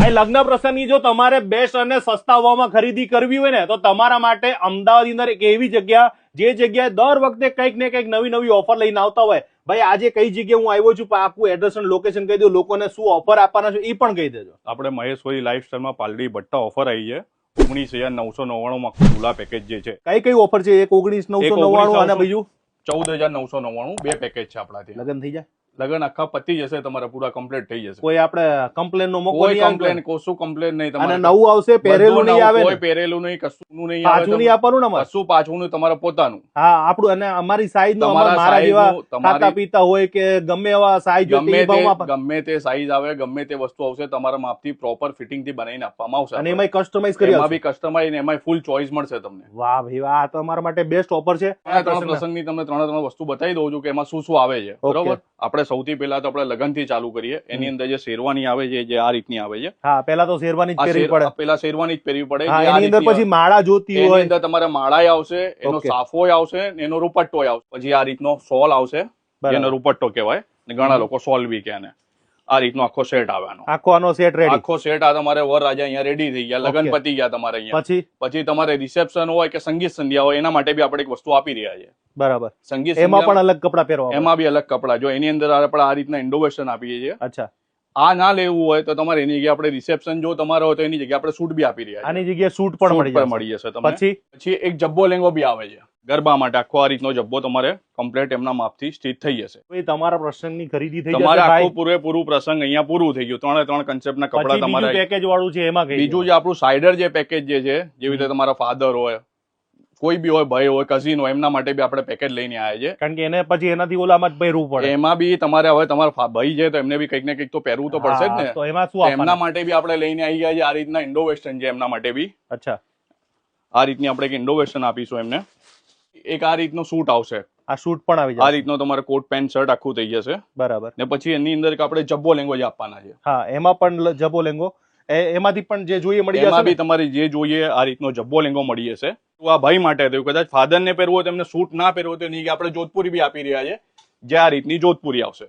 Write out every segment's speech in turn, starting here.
ભાઈ લગ્ન પ્રસંગની જો તમારે બેસ્ટ અને સસ્તા ભાવમાં ખરીદી કરવી હોય ને તો તમારા માટે અમદાવાદની અંદર એક એવી જગ્યા જે જગ્યાએ દર વખતે કંઈક ને કંઈક નવી નવી ઓફર લઈને આવતા હોય. ભાઈ આજે કઈ જગ્યાએ હું આવ્યો છું, આખું એડ્રેસ અને લોકેશન કહી દો, લોકોને શું ઓફર આપવાના છે એ પણ કહી દેજો. આપણે મહેશ્વરી લાઈફસ્ટાઈલમાં પાલડી ભટ્ટા ઓફર આવી છે. 19,999 માં ખુલ્લા પેકેજ જે છે. કઈ કઈ ઓફર છે? એક 19,999 અને બીજું 14,999 બે પેકેજ છે આપણાથી. લગ્ન થઈ જાય? લગન આખા પતી જશે, તમારા પૂરા કમ્પ્લીટ થઈ જશે. કોઈ આપણે કમ્પ્લેન નો મોકો કોઈ નહીં? કમ્પ્લેન કશું કમ્પ્લેન નહીં. અને નવું આવશે, પહેરેલું નહીં આવે, કોઈ પહેરેલું નહીં, કશું નહીં આવે, પાછું નહીં આપવાનું ને? કશું પાછું નહીં, તમારે પોતાનું. હા, આપણું અને અમારી સાઈઝ નું, મારા જેવા ખાતા પીતા હોય કે ગમે એવા સાઈઝ ગમે તે સાઈઝ આવે, ગમે તે વસ્તુ આવશે, તમારા માપથી પ્રોપર ફિટિંગ થી બનાવીને આપવામાં આવશે. અને એમાં કસ્ટમાઇઝ કરી, એમાં બી કસ્ટમાઇઝ, એમાં ફૂલ ચોઇસ મળશે તમને. વાહ ભાઈ વાહ, આ તો અમારા માટે બેસ્ટ ઓફર છે. ત્રણ પ્રસંગની તમને ત્રણ વસ્તુ બતાવી દઉં છું કે એમાં શું શું આવે છે. બરોબર. આપણે સૌથી પહેલા તો આપણે લગન થી ચાલુ કરીએ. એની અંદર જે શેરવાની આવે છે, જે આ રીતની આવે છે. હા, પહેલા તો શેરવાની જ પહેરવી પડે. પહેલા શેરવાની જ પહેરવી પડે. એની અંદર પછી માળા જોતી હોય, એની અંદર તમારે માળાય આવશે, એનો સાફોય આવશે, એનો રૂપટ્ટોય આવશે. પછી આ રીતનો સોલ આવશે, જેનો રૂપટ્ટો કહેવાય, ઘણા લોકો સોલ બી કહે. આ રીતનો આખો સેટ આવે. આખો સેટ રેડી, આખો સેટ. આ તમારે વર રાજા અહીંયા રેડી થઈ ગયા, લગન પતી ગયા તમારે અહીંયા. પછી તમારે રિસેપ્શન હોય કે સંગીત સંધ્યા હોય, એના માટે બી આપણે એક વસ્તુ આપી રહ્યા છે. બરાબર. સંગીત એમાં પણ અલગ કપડા પહેરવા, એમાં બી અલગ કપડા. જો એની અંદર આપણે આ રીતના ઇન્ડોવેશન આપીએ છીએ. અચ્છા. આ ના લેવું હોય તો તમારે એની જગ્યાએ આપણે રિસેપ્શન જો તમારે હોય તો એની જગ્યાએ આપણે સૂટ બી આપી રહ્યા છે. આની જગ્યાએ સૂટ પણ મળી જશે તમને. પછી એક જબ્બો લેંગો બી આવે છે ગરબા માટે. આખો આ રીતનો જબ્બો તમારે કમ્પ્લીટ એમના માપથી સ્ટીચ થઈ જશે. તમારા પ્રસંગની ખરીદી થઈ જશે. તમારે આખું પૂરેપૂરું પ્રસંગ અહીંયા પૂરું થઈ ગયું. 3 કન્સેપ્ટના કપડા તમારે. પેકેજ વાળું છે એમાં બીજું જે આપણું સાઇડર જે પેકેજ જે છે, જેવી રીતે તમારા ફાધર હોય, કોઈ બી હોય, ભાઈ હોય, કઝિન હોય, એમના માટે બી આપણે પેકેજ લઈને આવ્યા છે. કારણ કે એને પછી એનાથી ઓલામાં જ પહેરવું પડે. એમાં બી તમારે હવે તમારા ભાઈ છે તો એમને બી કંઈક ને કંઈક તો પહેરવું તો પડશે જ ને. તો એમાં શું એમના માટે બી આપણે લઈને આવી ગયા છે આ રીતના ઇન્ડો વેસ્ટર્ન છે એમના માટે બી. અચ્છા. આ રીતની આપણે એક ઇન્ડો વેસ્ટર્ન આપીશું એમને. એક આ રીતનો સૂટ આવશે. આ સૂટ પણ આવી જશે. આ રીતનો તમારે કોટ પેન્ટ શર્ટ આખું થઈ જશે. બરાબર. ને પછી એની અંદર આપણે જબ્બો લેંગો જ આપવાના છે. હા, એમાં પણ જબ્બો લેંગો, એમાંથી પણ જે જોઈએ મળી જશે. એમાં બી તમારે જે જોઈએ આ રીતનો જબ્બો લેંગો મળી જશે. આ ભાઈ માટે થયું, કદાચ ફાધર ને પહેરવું હોય તો એમને સૂટ ના પહેરવું હોય તો એની આપણે જોધપુરી બી આપી રહ્યા છે, જે આ રીતની જોધપુરી આવશે.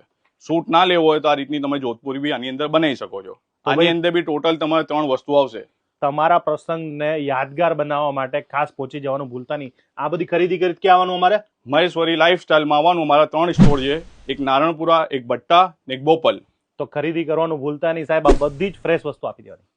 સૂટ ના લેવો હોય તો આ રીતની તમે જોધપુરી બી આની અંદર બનાવી શકો છો. આની અંદર બી ટોટલ તમારે 3 વસ્તુ આવશે. તમારા પ્રસંગને યાદગાર બનાવવા માટે ખાસ પહોંચી જવાનું ભૂલતા નહીં. આ બધી ખરીદી કરી ક્યાં આવવાનું? અમારે મહેશ્વરી લાઈફસ્ટાઈલમાં આવવાનું. અમારા 3 સ્ટોર છે, એક નારણપુરા, એક ભટ્ટા ને એક બોપલ. તો ખરીદી કરવાનું ભૂલતા નહીં સાહેબ. આ બધી જ ફ્રેશ વસ્તુ આપી દેવાની.